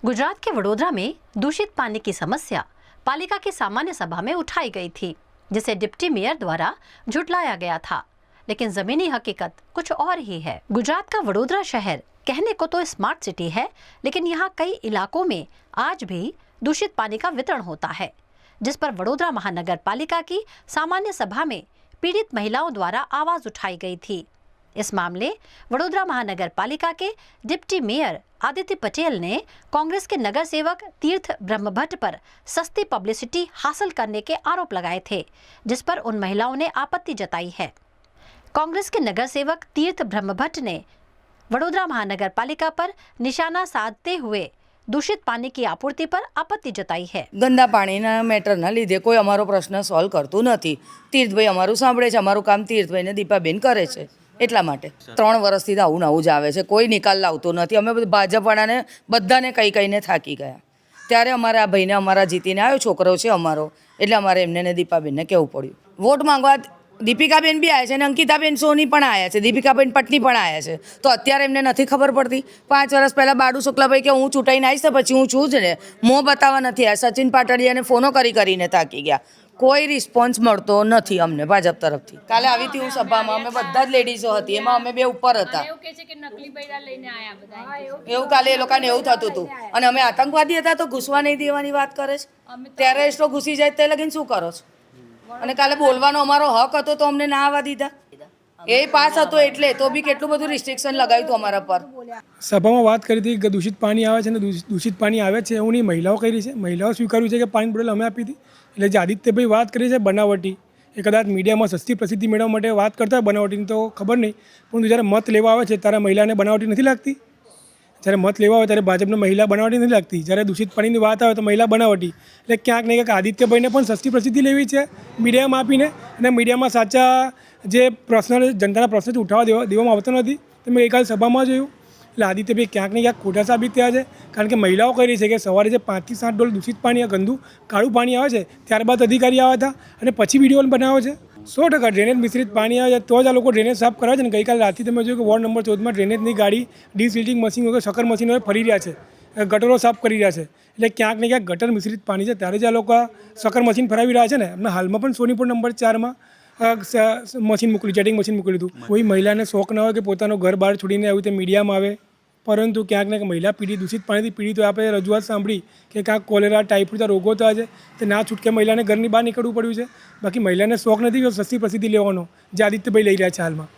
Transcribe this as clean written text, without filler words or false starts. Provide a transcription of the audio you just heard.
गुजरात के वडोदरा में दूषित पानी की समस्या पालिका की सामान्य सभा में उठाई गई थी, जिसे डिप्टी मेयर द्वारा झुठलाया गया था, लेकिन जमीनी हकीकत कुछ और ही है। गुजरात का वडोदरा शहर कहने को तो स्मार्ट सिटी है, लेकिन यहाँ कई इलाकों में आज भी दूषित पानी का वितरण होता है, जिस पर वडोदरा महानगर पालिका की सामान्य सभा में पीड़ित महिलाओं द्वारा आवाज उठाई गई थी। इस मामले वडोदरा महानगर पालिका के डिप्टी मेयर आदित्य पटेल ने कांग्रेस के नगर सेवक तीर्थ ब्रह्मभट्ट पर सस्ती पब्लिसिटी हासिल करने के आरोप लगाए थे, जिस पर उन महिलाओं ने आपत्ति जताई है। कांग्रेस के नगर सेवक तीर्थ ब्रह्मभट्ट ने वडोदरा महानगर पालिका पर निशाना साधते हुए दूषित पानी की आपूर्ति पर आपत्ति जताई है। गंदा पाણીના મેટરના લીધે કોઈ અમારો પ્રશ્ન સોલ્વ કરતું નથી। તીર્થભાઈ અમારું સાંભળે છે, અમારું કામ તીર્થભાઈને દીપાબેન કરે છે, એટલા માટે 3 વર્ષથી તો આવું નવું જ આવે છે, કોઈ નિકાલ લાવતો નથી। અમે ભાજપવાળાને બધાને કહીને થાકી ગયા, ત્યારે અમારા આ ભાઈને અમારા જીતીને આવ્યો છોકરો છે અમારો, એટલે અમારે એમને ને દીપાબેનને કહેવું પડ્યું। વોટ માંગવા દીપિકાબેન બી આવ્યા છે અને અંકિતાબેન સોની પણ આવ્યા છે, દીપિકાબેન પટની પણ આવ્યા છે, તો અત્યારે એમને નથી ખબર પડતી। 5 વર્ષ પહેલાં બાડુ શુક્લાભાઈ કે હું ચૂંટાઈને આવીશ તો પછી હું છું જ ને, મોં બતાવવા નથી આવ્યા। સચિન પાટડિયાને ફોનો કરીને થાકી ગયા, કોઈ રિસ્પોન્સ મળતો નથી અમને ભાજપ તરફથી। કાલે આવી હતી હું સભામાં, અમે બધા જ લેડીઝો હતી, એમાં અમે બે ઉપર હતા। એવું કાલે એ લોકોને એવું થતું હતું અને અમે આતંકવાદી હતા તો ઘૂસવા નહીં દેવાની વાત કરે છે। ટેરરિસ્ટો ઘૂસી જાય તે લગીને શું કરો છો? અને કાલે બોલવાનો અમારો હક હતો તો અમને ના આવવા દીધા। એ પાસ હતો એટલે તો બી કેટલું બધું રિસ્ટ્રિક્શન લગાવ્યું હતું અમારા પર। સભામાં વાત કરી હતી કે દૂષિત પાણી આવે છે અને દૂષિત પાણી આવે છે એવું નહીં, મહિલાઓ કરી છે, મહિલાઓ સ્વીકાર્યું છે કે પાણી બોટલ અમે આપી હતી। એટલે જે આદિત્યભાઈ વાત કરી છે બનાવટી, એ કદાચ મીડિયામાં સસ્તી પ્રસિદ્ધિ મેળવવા માટે વાત કરતા હોય બનાવટીની તો ખબર નહીં, પરંતુ જ્યારે મત લેવા આવે છે ત્યારે મહિલાને બનાવટી નથી લાગતી। જ્યારે મત લેવા આવે ત્યારે ભાજપને મહિલા બનાવટી નથી લાગતી, જ્યારે દૂષિત પાણીની વાત આવે તો મહિલા બનાવટી। એટલે ક્યાંક ને ક્યાંક આદિત્યભાઈને પણ સસ્તી પ્રસિદ્ધિ લેવી છે મીડિયામાં આપીને, અને મીડિયામાં સાચા જે પ્રશ્ન જનતાના પ્રશ્ન ઉઠાવવા દેવામાં આવતો નથી। તમે ગઈકાલે સભામાં જોયું, એટલે આદિત્યભાઈ ક્યાંક ને ક્યાંક ખોટા સાબિત થયા છે, કારણ કે મહિલાઓ કહી રહી છે કે સવારે જે 5 થી 7 ડોલ દૂષિત પાણી ગંદુ કાળું પાણી આવે છે, ત્યારબાદ અધિકારી આવ્યા હતા અને પછી વિડીયો બનાવ્યો છે। 100% ડ્રેનેજ મિશ્રિત પાણી આવે છે તો જ આ લોકો ડ્રેનેજ સાફ કરવા છે ને। ગઈકાલે રાતથી તમે જોયું કે વોર્ડ નંબર 14માં ડ્રેનેજની ગાડી ડિસિલ્ટિંગ મશીન વગર શક્કર મશીન વગર ફરી રહ્યા છે, ગટરો સાફ કરી રહ્યા છે। એટલે ક્યાંક ને ક્યાંક ગટર મિશ્રિત પાણી છે ત્યારે જ આ લોકો શક્કર મશીન ફરાવી રહ્યા છે ને। એમને હાલમાં પણ સોનીપુર નંબર 4માં મશીન મોકલ્યું, જેટિંગ મશીન મોકલ્યું હતું। કોઈ મહિલાને શોખ ન હોય કે પોતાનું ઘર બહાર છોડીને આવી રીતે મીડિયામાં આવે, પરંતુ ક્યાંક ને મહિલા પીડિત દૂષિત પાણીથી પીડિત હોય, આપણે રજૂઆત સાંભળી કે ક્યાંક કોલેરા ટાઇફોઇડ રોગો થયા છે, તે ના છૂટકે મહિલાને ઘરની બહાર નીકળવું પડ્યું છે। બાકી મહિલાને શોખ નથી સસ્તી પ્રસિદ્ધિ લેવાનો, જે આદિત્યભાઈ લઈ રહ્યા છે હાલમાં।